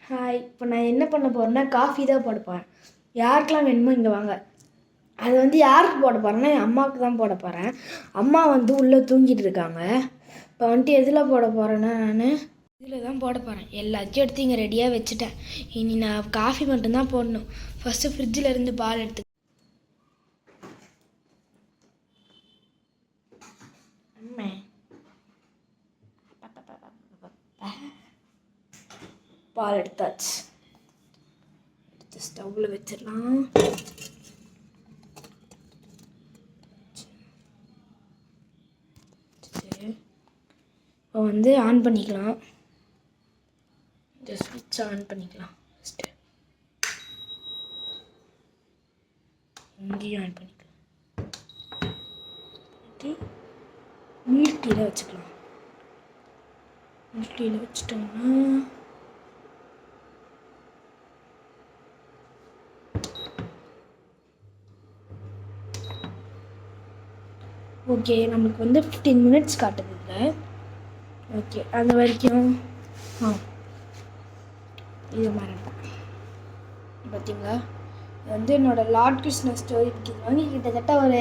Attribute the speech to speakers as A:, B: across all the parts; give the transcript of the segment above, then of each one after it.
A: Hi. இப்போ நான் என்ன பண்ண போகிறேன்னா காஃபி தான் போட போகிறேன். யாருக்கெல்லாம் வேணுமோ இங்கே வாங்க. அது வந்து யாருக்கு போட போகிறேன்னா என் அம்மாவுக்கு தான் போட போகிறேன். அம்மா வந்து உள்ளே தூங்கிட்டு இருக்காங்க. இப்போ வந்துட்டு எதில் போட போகிறேன்னா நான் இதில் தான் போட போகிறேன். எல்லாத்தையும் எடுத்து இங்கே ரெடியாக வச்சுட்டேன். இனி நான் காஃபி மட்டும்தான் போடணும். ஃபஸ்ட்டு ஃப்ரிட்ஜில் இருந்து பால் எடுத்து பால் எடுத்தாச்சு. எடுத்து ஸ்டவ்வில் வச்சிடலாம். இப்போ வந்து ஆன் பண்ணிக்கலாம். இந்த ஸ்விட்ச் ஆன் பண்ணிக்கலாம். ஃபஸ்ட்டு இங்கேயும் ஆன் பண்ணிக்கலாம். மில்க் டீயில் வச்சுக்கலாம். மில்க் டீயில் வச்சுட்டோம்னா ஓகே, நம்மளுக்கு வந்து 15 மினிட்ஸ் காட்டுது இல்லை. ஓகே, அந்த வரைக்கும் இது மாதிரி பார்த்தீங்களா. இது வந்து என்னோடய லார்ட் கிருஷ்ணா ஸ்டோரி புக் வாங்கி கிட்டத்தட்ட ஒரு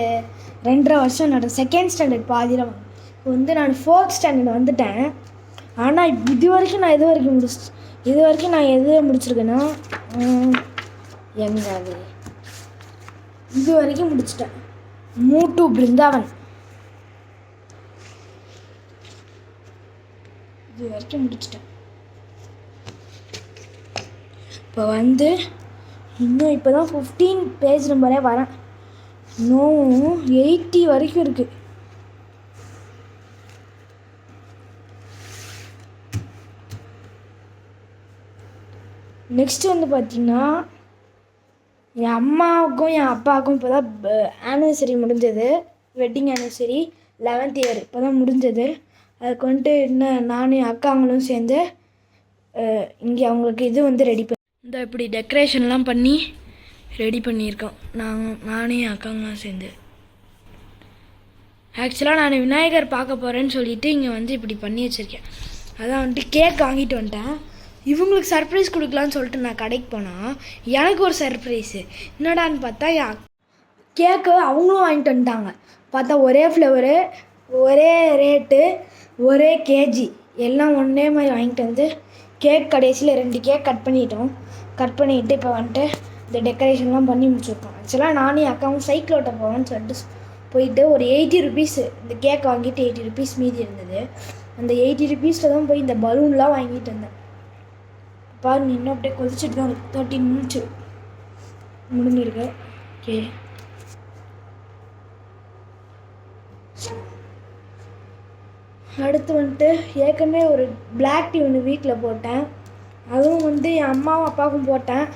A: 2.5 வருஷம் என்னோடய செகண்ட் ஸ்டாண்டர்ட் பாதியில் வாங்க. இப்போ வந்து நான் 4th ஸ்டாண்டர்ட் வந்துட்டேன். ஆனால் இது வரைக்கும் நான் எது முடிச்சிருக்கேன்னா எங்க அது இது வரைக்கும் முடிச்சிட்டேன். மூட்டு பிருந்தாவன் இது வரைக்கும் முடிச்சிட்டேன். இப்போ வந்து இன்னும் இப்போ தான் 15 பேஜ் நம்பரே வரேன். இன்னும் 80 வரைக்கும் இருக்குது. நெக்ஸ்ட்டு வந்து பார்த்திங்கன்னா என் அம்மாவுக்கும் என் அப்பாவுக்கும் இப்போ தான் ஆனிவர்சரி முடிஞ்சது. வெட்டிங் ஆனிவர்சரி 11th இயர் இப்போ தான் முடிஞ்சது. அதுக்கு வந்துட்டு இன்னும் நானும் என் அக்காங்களும் சேர்ந்து இங்கே அவங்களுக்கு இது வந்து ரெடி பண்ணி இந்த இப்படி டெக்கரேஷன்லாம் பண்ணி ரெடி பண்ணியிருக்கோம். நானும் என் அக்காங்களும் சேர்ந்து. ஆக்சுவலாக நான் விநாயகர் பார்க்க போகிறேன்னு சொல்லிவிட்டு இங்கே வந்து இப்படி பண்ணி வச்சுருக்கேன். அதான் வந்துட்டு கேக் வாங்கிட்டு வந்துட்டேன். இவங்களுக்கு சர்ப்ரைஸ் கொடுக்கலான்னு சொல்லிட்டு நான் கடைக்கு போனால் எனக்கு ஒரு சர்ப்ரைஸு. என்னடான்னு பார்த்தா கேக்கு அவங்களும் வாங்கிட்டு வந்துட்டாங்க. பார்த்தா ஒரே ஃப்ளேவரு, ஒரே ரேட்டு, ஒரே கேஜி எல்லாம் ஒன்றே மாதிரி வாங்கிட்டு வந்து கேக் கடைசியில் 2 கேக் கட் பண்ணிவிட்டு இப்போ வந்துட்டு இந்த டெக்கரேஷன்லாம் பண்ணி முடிச்சுருக்கோம். ஆக்சுவலாக நானும் என் அக்காவும் சைக்கிள் ஓட்ட போவேன்னு சொல்லிட்டு போயிட்டு ஒரு 80 ருபீஸு இந்த கேக் வாங்கிட்டு 80 ருபீஸ் மீதி இருந்தது. அந்த 80 ருபீஸில் தான் போய் இந்த பலூன்லாம் வாங்கிட்டு வந்தேன். பாருங்க, இன்னும் அப்படியே கொதிச்சுட்டு தான் 13 மினிட்ஸு முடிஞ்சிருக்கு. ஓகே, அடுத்து வந்துட்டு ஏற்கனவே ஒரு பிளாக் டீ ஒன்று வீட்டில் போட்டேன். அதுவும் வந்து என் அம்மாவும் அப்பாவுக்கும் போட்டேன்.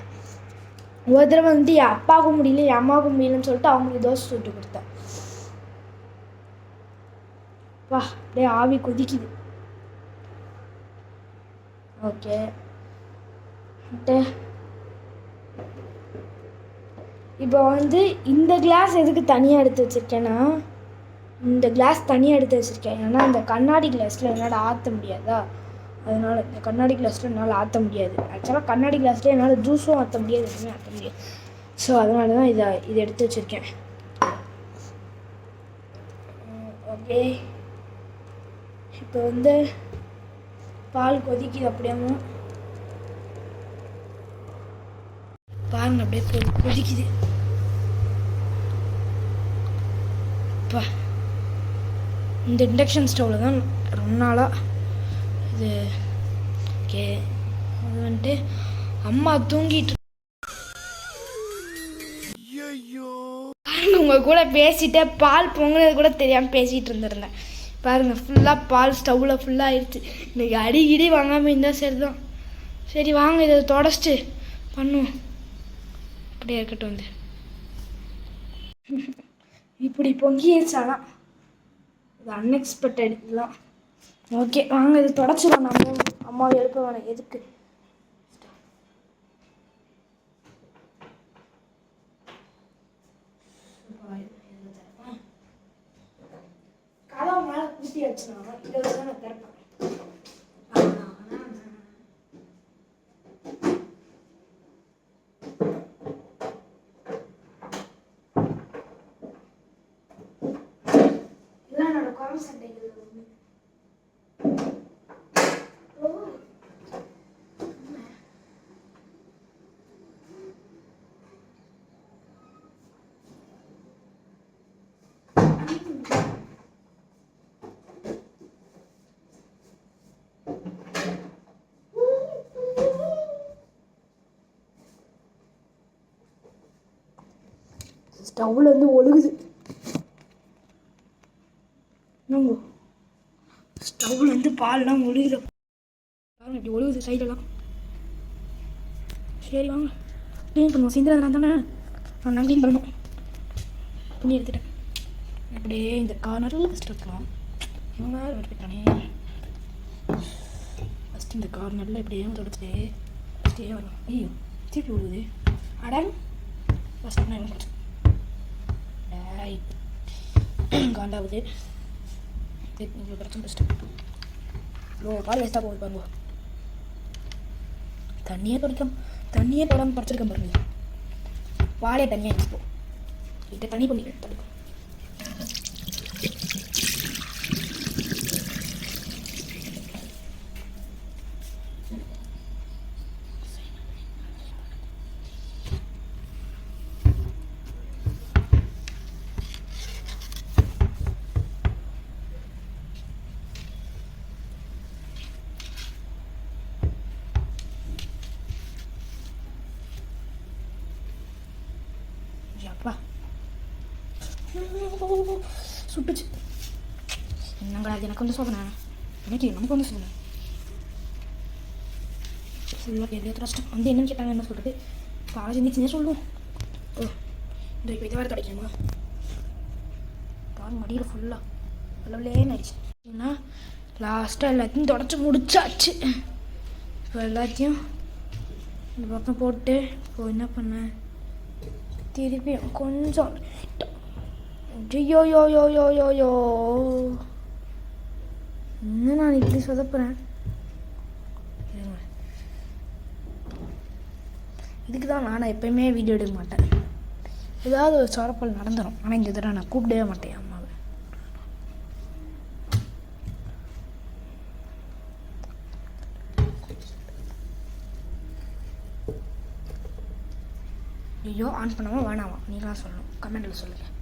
A: ஒரு தடவை வந்து என் அப்பாவுக்கும் முடியல, என் அம்மாவுக்கும் முடியலன்னு சொல்லிட்டு அவங்களுக்கு தோசை சுட்டு கொடுத்தேன். வா, அப்படியே ஆவி கொதிக்குது. ஓகே, இப்போ வந்து இந்த கிளாஸ் எதுக்கு தனியாக எடுத்து வச்சுருக்கேன்னா ஏன்னா இந்த கண்ணாடி கிளாஸில் என்னால் ஆற்ற முடியாதா, அதனால் இந்த கண்ணாடி கிளாஸில் என்னால் ஆற்ற முடியாது. ஆக்சுவலாக கண்ணாடி கிளாஸில் என்னால் ஜூஸும் ஆற்ற முடியாது, எதுவுமே ஆற்ற முடியாது. ஸோ அதனால தான் இதை எடுத்து வச்சுருக்கேன். ஓகே, இப்போ வந்து பால் கொதிக்குது. அப்படியே பாருங்க, அப்படியே கொதிக்குது. இப்போ இந்த இண்டக்ஷன் ஸ்டவ்வில் தான் ரொம்ப நாளாக இது. ஓகே, அது வந்துட்டு அம்மா தூங்கிட்டு உங்கள் கூட பேசிட்டே பால் பொங்குனது கூட தெரியாமல் பேசிகிட்டு இருந்திருந்தேன். பாருங்கள், ஃபுல்லாக பால் ஸ்டவ்வில் ஃபுல்லாக ஆயிடுச்சு. இன்றைக்கி அடிக்கடி வாங்காமல் இருந்தால் சரி தான். சரி வாங்க, இதை தொடச்சிட்டு பண்ணுவோம். அப்படியே இருக்கட்டும். வந்து இப்படி பொங்கிடுச்சானா இது அன்எக்ஸ்பெக்டட் இதெல்லாம். ஓகே வாங்க, இது தொடச்சிடும். நம்ம அம்மாவை எழுப்ப வேணாம். எதுக்கு கதவை மேலே கூட்டி வச்சுனா இதை வச்சு தான் நான் திறப்பேன். ஆண் சண்டைகள் ஒன்று. ஸ்டவ்ல இருந்து ஒழுகுது. ஸ்டவ்ல இருந்து பால்லாம் ஒழுகுது. இப்படி ஒழுகுது சைடெல்லாம். சரி வாங்க க்ளீன் பண்ணுவோம். சிந்திரா தானே நான் க்ளீன் பண்ணணும். துணி எடுத்துட்டேன். அப்படியே இந்த கார்னரில் ஃபஸ்ட் இருக்கலாம். இவங்க எடுத்துட்டானே. ஃபஸ்ட் இந்த கார்னரில் இப்படியே தொடச்சிட்டு ஃபஸ்ட்டே வரும். ஐயோ திருப்பி விடுது. அடன் ஃபஸ்ட் நான் என்ன காண்டாகுது. நீங்கள் பிரச்சனை ஃபஸ்ட்டு பால் வேஸ்ட்டாக போகுது பாருங்க. தண்ணியே தொடாமல் பறிச்சிருக்கேன் பாருங்க. பாலே தண்ணியாக எடுத்துப்போம். கிட்ட தண்ணி பண்ணி தடுக்கும். அப்பா சுட்டுச்சு. என்னங்களா அது எனக்கு வந்து சோதனை. எனக்கு நமக்கு வந்து சோதனை. ஃபுல்லாக எவ்வளோ கஷ்டம் வந்து என்னன்னு கேட்டாங்க. என்ன சொல்கிறது பாதி இருந்துச்சுன்னே சொல்லுவோம். ஓ இந்த இப்போ இதை வேறு கிடைக்கணுமா பாருங்க. மடியில் ஃபுல்லாக அளவுலேன்னு ஆயிடுச்சு. ஏன்னா லாஸ்ட்டாக எல்லாத்தையும் தொடச்சி முடிச்சாச்சு. இப்போ எல்லாத்தையும் இந்த பக்கம் போட்டு இப்போ என்ன பண்ணேன் திருப்பி கொஞ்சம் யோயோயோயோயோயோ இன்னும் நான் இப்படி சொதப்புறேன். இதுக்கு தான் நான் எப்போயுமே வீடியோ எடுக்க மாட்டேன். ஏதாவது ஒரு சொரப்பல் நடந்துடும். ஆனால் இந்த தடவை நான் கூப்பிடவே மாட்டேன் அம்மாவை. ஐயோ ஆன் பண்ணாமல் வேணாமா நீங்களாம் சொல்லணும். கமெண்டில் சொல்லுங்கள்.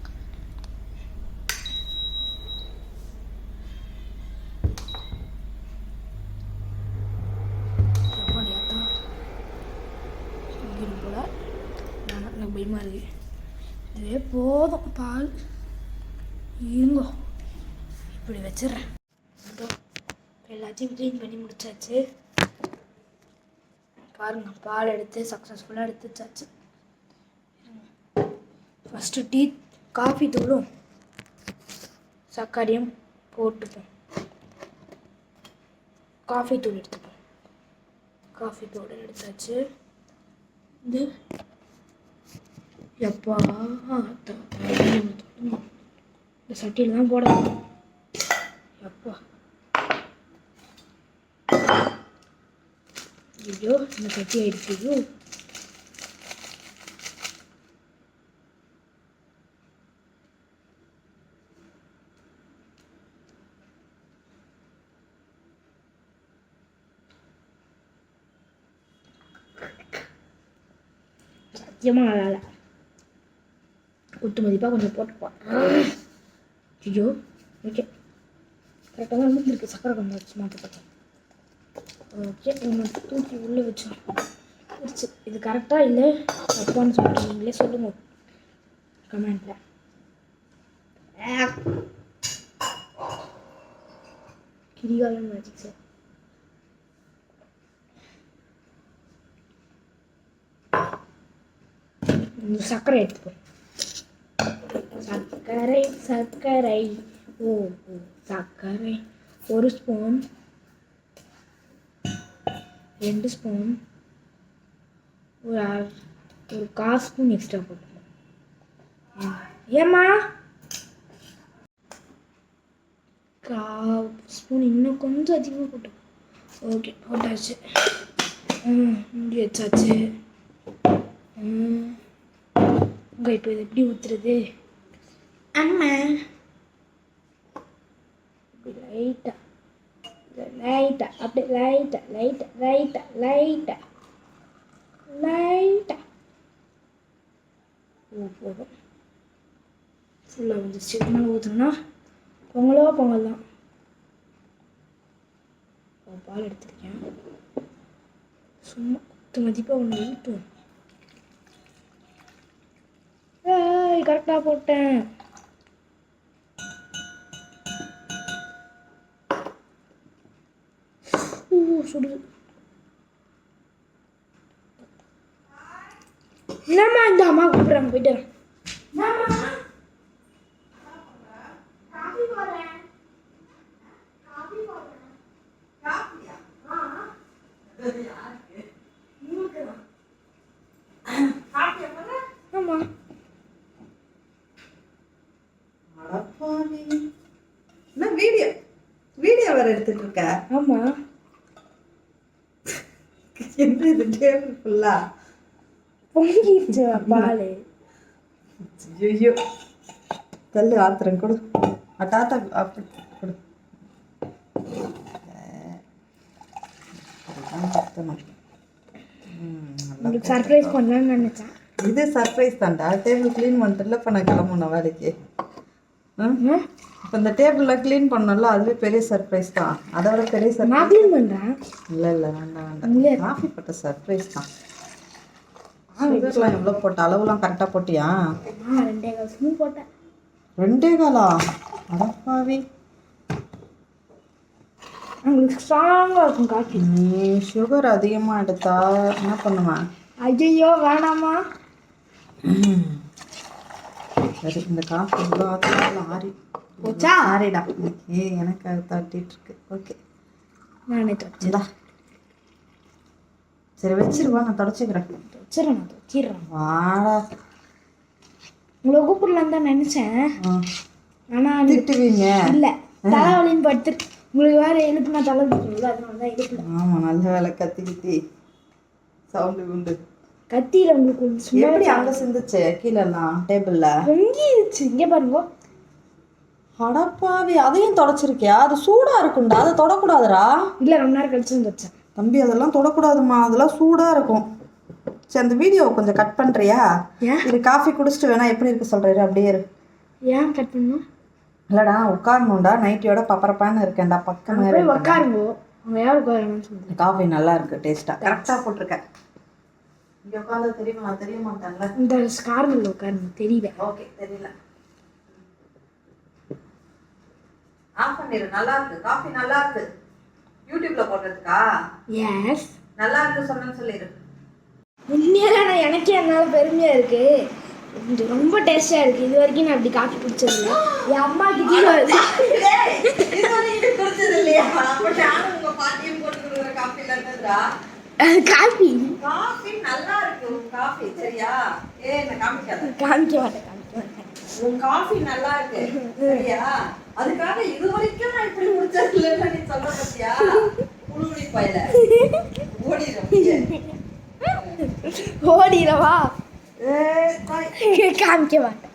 A: போல எனக்கு பயமாக இருக்குது. இதுவே போதும் பால் இருங்கோ. இப்படி வச்சிடுறேன். எல்லாத்தையும் க்ளீன் பண்ணி முடிச்சாச்சு. பாருங்கள் பால் எடுத்து சக்ஸஸ்ஃபுல்லாக எடுத்து வச்சாச்சு. ஃபஸ்ட்டு காஃபி தூளும் சர்க்கரையும் போட்டுப்போம். காஃபி தூள் எடுத்துப்போம். காஃபி பவுடர் எடுத்தாச்சு. இந்த எப்பா இந்த சட்டியில் தான் போடணும். எப்பா ஐயோ இந்த சட்டி ஆயிடுச்சு. சத்தியமாக நல்லா இல்லை. குத்து மதிப்பாக கொஞ்சம் போட்டுப்போம். ஐயோ ஓகே கரெக்டாக தான் வந்துருக்கு. சக்கரை கொஞ்சம் வச்சு மாற்றப்பட்டேன். ஓகே நம்ம தூக்கி உள்ளே வச்சோம். வச்சு இது கரெக்டாக இல்லை தப்பான்னு சொல்லிட்டு நீங்களே சொல்லுங்க கமெண்ட்டில். Kirikalan magic sir. சர்க்கரை எடுத்துப்போம். சர்க்கரை சர்க்கரை ஓ சர்க்கரை 1 ஸ்பூன் 2 ஸ்பூன் ஒரு 1/4 ஸ்பூன் எக்ஸ்ட்ரா போட்டுப்போம். ஏம்மா 1/4 ஸ்பூன் இன்னும் கொஞ்சம் அதிகமாக போட்டோம். ஓகே போட்டாச்சு. மூடி வச்சாச்சு. இப்போ இது எப்படி ஊற்றுறது? அம்மா லைட்டாக லைட்டாக அப்படியே லைட்டாக போதும். ஃபுல்லாக வந்துச்சு. மேலே ஊற்றுனா பொங்கல் தான். பால் எடுத்துருக்கேன். சும்மா மதிப்பாக ஒன்று ஊற்றுவோம். கரெக்டாக போட்டேன். சுடுது. என்னம்மா இந்த அம்மா கூப்பிட்றாங்க, போயிட்டு வரேன். ஆமா
B: என்ன வீடியோ வேற எடுத்துட்டு இருக்க?
A: ஆமா.
B: என்ன இது டேபிள் ஃபுல்லா
A: பொங்கிடுச்சு பால்.
B: ஐயோ தள்ளு ஆத்திரம் கொடு. தாத்தா அப்படி கொடு.
A: உங்களுக்கு சர்ப்ரைஸ் பண்ணலான்னு நினைச்சேன்.
B: இது சர்ப்ரைஸ் தான்டா. டேபிள் க்ளீன் பண்ணிட்டுல இப்போ நான் கிளம்புனேன் வேலைக்கு. இப்போ இந்த டேபிளில் க்ளீன் பண்ணல, அதுவே பெரிய சர்ப்ரைஸ் தான். அதை விட பெரிய சர்ப்ரைஸ்
A: நான் க்ளீன் பண்ணுறேன்.
B: இல்லை வேண்டாம். காஃபி போட்ட சர்ப்ரைஸ் தான். சுகர்லாம் எவ்வளோ போட்ட? அளவுலாம் கரெக்டாக போட்டியா?
A: 2.25 ஸ்பூன் போட்டேன்.
B: 2.25? அடப்பாவி.
A: உங்களுக்கு ஸ்ட்ராங்காக இருக்கும் காஃபி.
B: நீ சுகர் அதிகமாக எடுத்தா என்ன பண்ணுவேன்?
A: ஐயோ வேணாமா.
B: சரி, இந்த காஃபி இவ்வளோ ஆறி
A: போச்சா?
B: ஆறிடா. எனக்கு அது தட்டிட்டு இருக்கு. ஓகே
A: நானே
B: தொடச்சிடா. சரி வச்சிருவா, நான் தொடச்சிக்கிறேன்.
A: தொடச்சிடுறேன்.
B: வாடா.
A: உங்களை கூப்பிடலான்னு தான் நினச்சேன். ஆனால்
B: திட்டுவீங்க.
A: இல்லை, தலைவலின்னு படுத்துட்டு உங்களுக்கு வேறு எழுப்புனா தலை திட்டுங்களா, அதனால தான் எழுப்பல.
B: ஆமாம், நல்ல வேலை. கத்தி சவுண்டு உண்டு.
A: கத்தியில் உங்களுக்கு
B: எப்படி அங்கே சிந்துச்சு கீழெல்லாம் டேபிளில்
A: பொங்கிடுச்சு. இங்கே பாருங்க.
B: அடப்பாவி, அதையும் தொடச்சிருக்கியா? அது சூடாக இருக்கும்டா, அதை தொடக்கூடாதுடா.
A: இல்லை, ரொம்ப நேரம் கழிச்சு வச்சேன்.
B: தம்பி அதெல்லாம் தொடக்கூடாதுமா, அதெல்லாம் சூடாக இருக்கும். சரி, அந்த வீடியோவை கொஞ்சம் கட் பண்ணுறியா? இது காஃபி குடிச்சிட்டு வேணா எப்படி இருக்கு சொல்கிறாரு, அப்படியே இரு.
A: ஏன் கட் பண்ணணும்?
B: இல்லைடா, உட்காரணும்டா. நைட்டியோட பப்பரப்பான்னு இருக்கேன்டா, பக்கமே
A: உட்காருங்க. அவங்க யார் உட்காரணும்னு சொல்லுங்க.
B: காஃபி நல்லா இருக்கு, டேஸ்ட்டாக கரெக்டாக போட்டிருக்கேன். இங்கே உட்காந்து தெரியுமா? நான் தெரிய மாட்டேன்ல.
A: இந்த கார்னரில் உட்காருங்க. தெரியல.
B: ஓகே, தெரியல. ஆஃப் பண்ணிடு. நல்லா இருக்கு, காஃபி நல்லா இருக்கு. யூடியூப்ல போடுறதுக்கா?
A: எஸ்,
B: நல்லா இருக்கு சொன்னேன்னு சொல்லிடு.
A: உண்மையில எனக்கே என்னால் பெருமையாக இருக்குது. இது ரொம்ப டேஸ்டாக இருக்குது. இது வரைக்கும் நான் அப்படி காஃபி குடிச்சதில்லை. என் அம்மா கிட்டே
B: குடிச்சது இல்லையா? உங்க பாட்டியும் போட்டு கொடுக்குற காஃபில இருந்ததுடா.
A: காஃபி
B: நல்லா இருக்கு உன் காஃபி. சரியா? நான்
A: காமிக்க மாட்டேன்.
B: உன் காஃபி நல்லா இருக்கு. சரியா? அதுக்காக இது வரைக்கும் நான் இப்படி குடிச்சது இல்லைன்னு நீ சொல்ல பத்தியா? புழுகுடி பையில
A: ஓடிடவா? காமிக்க மாட்டேன்.